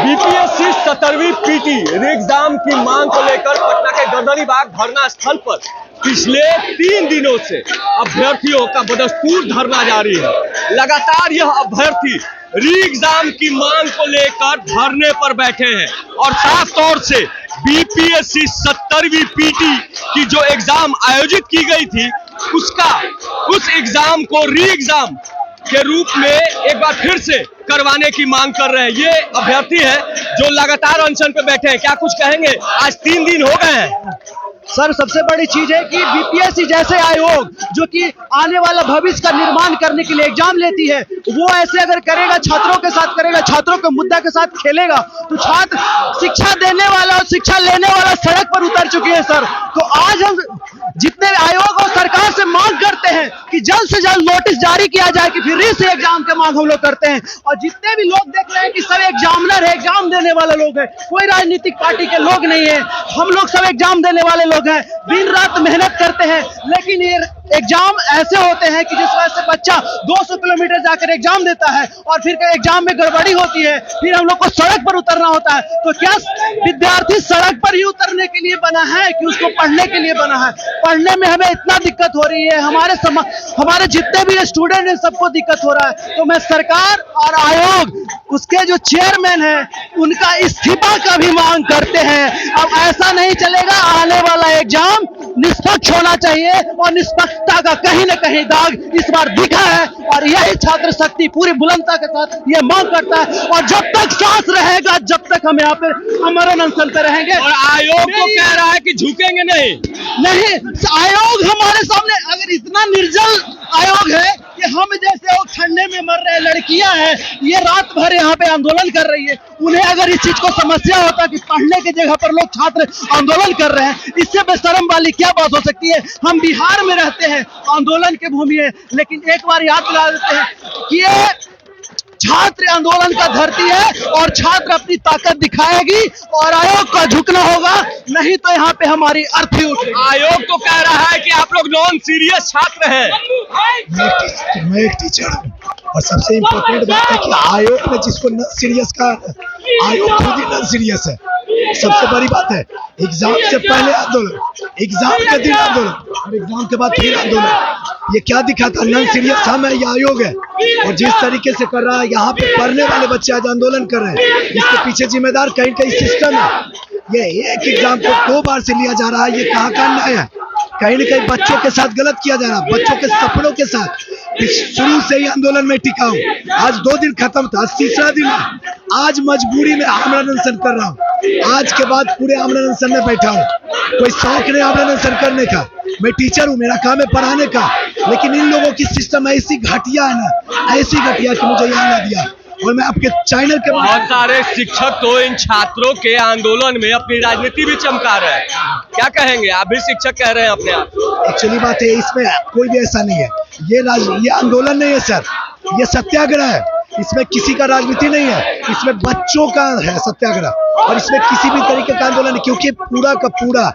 BPSC 17वीं PT exam की मांग को लेकर पटना के गर्दनीबाग धरना स्थल पर पिछले 3 दिनों से अभ्यर्थियों का बदस्तूर धरना जारी है। लगातार यह अभ्यर्थी री एग्जाम की मांग को लेकर धरने पर बैठे हैं और साफ तौर से बीपीएससी 17वीं पीटी की जो एग्जाम आयोजित की गई थी उस एग्जाम को री एग्जाम के रूप में एक बार फिर से करवाने की मांग कर रहे हैं। ये अभ्यर्थी है जो लगातार अनशन पे बैठे हैं। क्या कुछ कहेंगे? आज 3 दिन हो गए हैं। सर, सबसे बड़ी चीज है कि बीपीएससी जैसे आयोग जो कि आने वाला भविष्य का निर्माण करने के लिए एग्जाम लेती है, वो ऐसे अगर करेगा, छात्रों के साथ करेगा, छात्रों के मुद्दा के साथ खेलेगा, तो छात्र शिक्षा देने वाला और शिक्षा लेने वाला सड़क पर उतर चुके हैं। सर, तो आज हम जितने आयोग और सरकार से मांग करते हैं कि जल्द से जल्द नोटिस जारी किया जाए कि फिर से एग्जाम के मांग हम लोग करते हैं। और जितने भी लोग देख रहे हैं कि सब एग्जामिनर है, एग्जाम देने वाले लोग हैं, कोई राजनीतिक पार्टी के लोग नहीं है, हम लोग सब एग्जाम देने वाले लोग हैं, दिन रात मेहनत करते हैं। लेकिन ये एग्जाम ऐसे होते हैं कि जिस वजह से बच्चा 200 किलोमीटर जाकर एग्जाम देता है और फिर एग्जाम में गड़बड़ी होती है, फिर हम लोग को सड़क पर उतरना होता है। तो क्या विद्यार्थी सड़क पर ही उतरने के लिए बना है कि उसको पढ़ने के लिए बना है? पढ़ने में हमें इतना दिक्कत हो रही है, हमारे जितने भी स्टूडेंट हैं सबको दिक्कत हो रहा है। तो मैं सरकार और आयोग, उसके जो चेयरमैन है, उनका इस्तीफा का भी मांग करते हैं। अब ऐसा नहीं चलेगा, आने वाला एग्जाम निष्पक्ष होना चाहिए और निष्पक्षता का कहीं न कहीं दाग इस बार दिखा है। और यही छात्र शक्ति पूरी बुलंदता के साथ ये मांग करता है और जब तक सांस रहेगा, जब तक हम यहाँ पे अमरण अनशन पे रहेंगे। और आयोग तो कह रहा है कि झुकेंगे नहीं। आयोग हमारे सामने अगर इतना निर्जल आयोग है कि हम जैसे वो ठंडे में मर रहे लड़कियां हैं, ये रात भर यहाँ पे आंदोलन कर रही है, उन्हें अगर इस चीज को समस्या होता कि पढ़ने की जगह पर लोग छात्र आंदोलन कर रहे हैं, इससे बेशरम वाली क्या बात हो सकती है? हम बिहार में रहते हैं, आंदोलन की भूमि है, लेकिन एक बार याद दिला देते हैं कि ये छात्र आंदोलन का धरती है और छात्र अपनी ताकत दिखाएगी और आयोग का झुकना होगा, नहीं तो यहाँ पे हमारी अर्थी उठेगी। आयोग तो कह रहा है कि आप लोग नॉन सीरियस छात्र हैं। मैं एक टीचर हूँ और सबसे इम्पोर्टेंट बात है कि आयोग ने जिसको न सीरियस का, आयोग खुद ही नॉन सीरियस है। सबसे बड़ी बात है, एग्जाम से पहले आंदोलन, एग्जाम के दिन आंदोलन और एग्जाम के बाद फिर आंदोलन। ये क्या दिखाता? नॉन सीरियस हम है या आयोग है? और जिस तरीके से कर रहा है, यहाँ पे पढ़ने वाले बच्चे आज आंदोलन कर रहे हैं, इसके पीछे जिम्मेदार कहीं कहीं सिस्टम है। ये एक एग्जाम को 2 बार से लिया जा रहा है, ये कहाँ का अन्याय है? कहीं न कहीं बच्चों के साथ गलत किया जा रहा है, बच्चों के सपनों के साथ। शुरू से ही आंदोलन में टिका हूँ, आज 2 दिन खत्म था, 3रा दिन है। आज मजबूरी में आमरण अनशन कर रहा हूँ, आज के बाद पूरे आमरण अनशन में बैठा हूँ। कोई शौक नहीं आमरण अनशन करने का, मैं टीचर हूँ, मेरा काम है पढ़ाने का, लेकिन इन लोगों की सिस्टम ऐसी घटिया है ना, ऐसी घटिया कि मुझे यहाँ ना दिया। और मैं आपके चैनल के बहुत सारे शिक्षक तो इन छात्रों के आंदोलन में अपनी राजनीति भी चमका रहे हैं। क्या कहेंगे? आप भी शिक्षक कह रहे हैं अपने आप। एक्चुअली बात है, इसमें कोई भी ऐसा नहीं है, ये आंदोलन नहीं है सर, ये सत्याग्रह है। इसमें किसी का राजनीति नहीं है, इसमें बच्चों का है सत्याग्रह और इसमें किसी भी तरीके का आंदोलन नहीं, क्योंकि पूरा का पूरा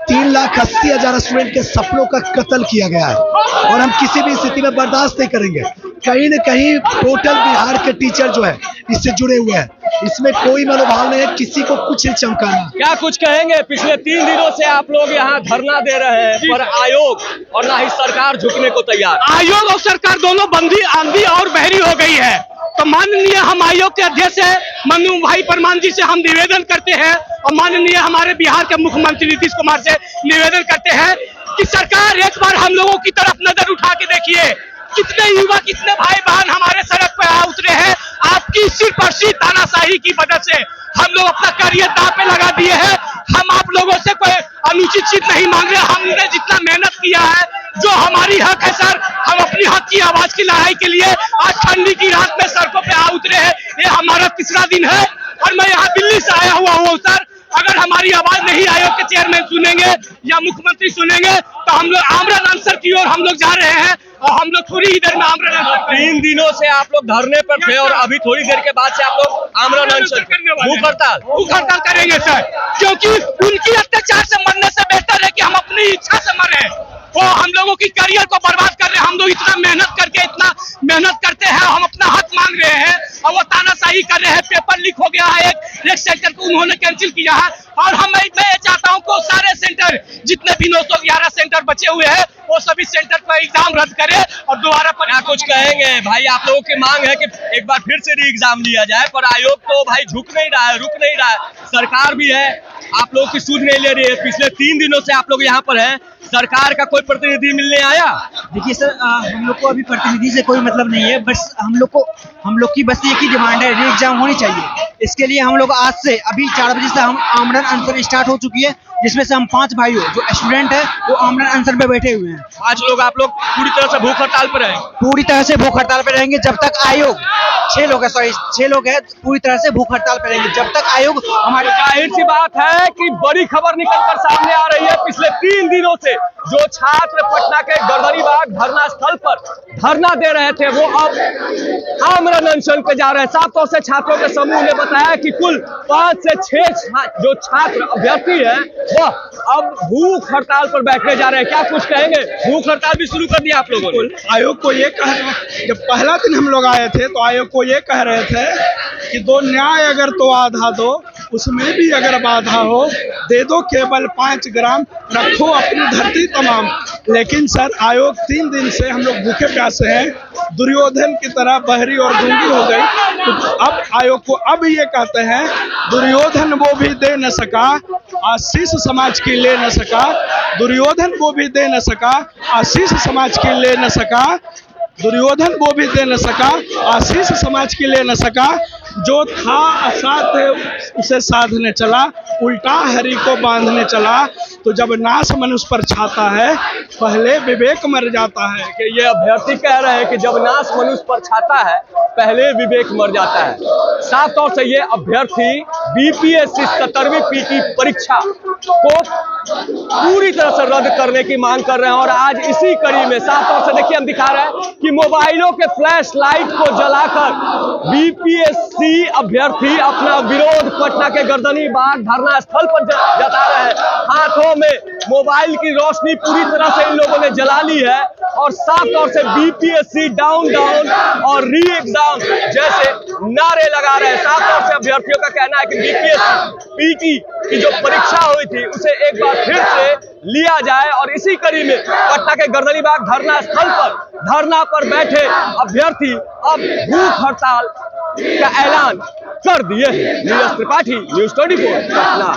3,80,000 स्टूडेंट के सपनों का कत्ल किया गया है और हम किसी भी स्थिति में बर्दाश्त नहीं करेंगे। कहीं न कहीं टोटल बिहार के टीचर जो है इससे जुड़े हुए हैं, इसमें कोई मनोभाव नहीं है किसी को कुछ नहीं चमकाना। क्या कुछ कहेंगे? पिछले 3 दिनों से आप लोग यहाँ धरना दे रहे हैं, पर आयोग और ना ही सरकार झुकने को तैयार। आयोग और सरकार दोनों बंदी, आंधी और बहरी हो गई है। तो माननीय हम आयोग के अध्यक्ष है मनु भाई परमान जी से हम निवेदन करते हैं और माननीय हमारे बिहार के मुख्यमंत्री नीतीश कुमार से निवेदन करते हैं कि सरकार एक बार हम लोगों की तरफ नजर उठा के देखिए। कितने युवा, कितने भाई बहन हमारे सड़क पर आ उतरे हैं आपकी सिर्फ और सिर्फ तानाशाही की वजह से। हम लोग अपना करियर दांव पे लगा दिए हैं। हम आप लोगों से कोई अनुचित चीज नहीं मांग रहे, हमने जितना मेहनत किया है, जो हमारी हक है सर, हम अपनी हक की आवाज की लड़ाई के लिए आज ठंडी की रात में सड़कों पे आ उतरे हैं। ये हमारा 3रा दिन है और मैं यहाँ दिल्ली से आया हुआ हूँ सर। अगर हमारी आवाज नहीं आयोग के चेयरमैन सुनेंगे या मुख्यमंत्री सुनेंगे तो हम लोग आमरण अनशन की ओर हम लोग जा रहे हैं और हम लोग थोड़ी ही देर में आमरण अनशन। 3 दिनों से आप लोग धरने पर थे और अभी थोड़ी देर के बाद से आप लोग आमरण अनशन, भूख हड़ताल करेंगे सर, क्योंकि उनकी अत्याचार से मरने से बेहतर है कि हम अपनी इच्छा से मरे। वो हम लोगों की करियर को बर्बाद कर रहे हैं। हम लोग इतना मेहनत करते हैं, हम अपना हक मांग रहे हैं और वो तानाशाही कर रहे हैं। पेपर लीक हो गया है, एक सेंटर को उन्होंने कैंसिल किया है। और मैं ये चाहता हूँ कि सारे सेंटर जितने भी 911 सेंटर बचे हुए हैं वो सभी सेंटर पर एग्जाम रद्द करे और दोबारा पर क्या कुछ कहेंगे भाई? आप लोगों की मांग है कि एक बार फिर से री एग्जाम लिया जाए, पर आयोग तो भाई झुक नहीं रहा है, रुक नहीं रहा है। सरकार भी है, आप लोगों की सुध नहीं ले रही है। पिछले 3 दिनों से आप लोग यहाँ पर हैं, सरकार का कोई प्रतिनिधि मिलने आया? देखिए सर, हम लोग को अभी प्रतिनिधि से कोई मतलब नहीं है, बस हम लोग की बस एक ही डिमांड है, री एग्जाम होनी चाहिए। इसके लिए हम लोग आज से अभी 4 बजे से हम आमरण अनशन स्टार्ट हो चुकी है, जिसमें से हम 5 भाइयों जो स्टूडेंट है वो आमरण अनशन पे बैठे हुए हैं। 5 लोग आप लोग पूरी तरह से भूख हड़ताल पर हैं? पूरी तरह से भूख हड़ताल पे रहेंगे जब तक आयोग 6 लोग हैं पूरी तरह से भूख हड़ताल पे रहेंगे जब तक आयोग हमारे। जाहिर सी बात है कि बड़ी खबर निकलकर सामने आ रही है। पिछले 3 दिनों से जो छात्र पटना के गर्दनीबाग धरना स्थल पर धरना दे रहे थे वो अब आमरण अनशन पे जा रहे हैं। साफ तौर से छात्रों के समूह ने बताया कि कुल 5 से 6 जो छात्र अभ्यर्थी है वह अब भूख हड़ताल पर बैठने जा रहे हैं। क्या कुछ कहेंगे? भूख हड़ताल भी शुरू कर दिया आप लोगों ने? आयोग को ये कह जब पहला दिन हम लोग आए थे तो आयोग को ये कह रहे थे कि दो न्याय अगर तो आधा दो, उसमें भी अगर बाधा हो दे दो, केवल 5 ग्राम रखो अपनी धरती तमाम। लेकिन सर आयोग 3 दिन से हम लोग भूखे प्यासे हैं, दुर्योधन की तरह बहरी और गूंगी हो गई। तो अब आयोग को अब ये कहते हैं दुर्योधन वो भी दे न सका, आशीष समाज की ले न सका। दुर्योधन वो भी दे न सका, आशीष समाज की ले न सका। दुर्योधन वो भी दे न सका, आशीष समाज की ले न सका। जो था असाध्य उसे साधने चला, उल्टा हरि को बांधने चला। तो जब नाश मनुष्य पर छाता है पहले विवेक मर जाता है। कि ये अभ्यर्थी कह रहे हैं कि जब नाश मनुष्य पर छाता है पहले विवेक मर जाता है। साफ तौर से ये अभ्यर्थी बीपीएससी 17वीं पीटी परीक्षा को पूरी तरह से रद्द करने की मांग कर रहे हैं। और आज इसी कड़ी में साफ तौर से देखिए हम दिखा रहे हैं कि मोबाइलों के फ्लैश लाइट को जलाकर बीपीएससी अभ्यर्थी अपना विरोध पटना के गर्दनीबाग धरना स्थल पर जता रहे हैं। हाथों में मोबाइल की रोशनी पूरी तरह से इन लोगों ने जला ली है और साफ तौर से बीपीएससी डाउन डाउन और री एग्जाम जैसे नारे लगा रहे हैं। साफ तौर से अभ्यर्थियों का कहना है कि बीपीएससी पीटी की जो परीक्षा हुई थी उसे एक बार फिर से लिया जाए। और इसी कड़ी में पटना के गर्दनीबाग धरना स्थल पर धरना पर बैठे अभ्यर्थी अब भूख हड़ताल का ऐलान कर दिए हैं। नीरज त्रिपाठी, न्यूज़ 24 पटना।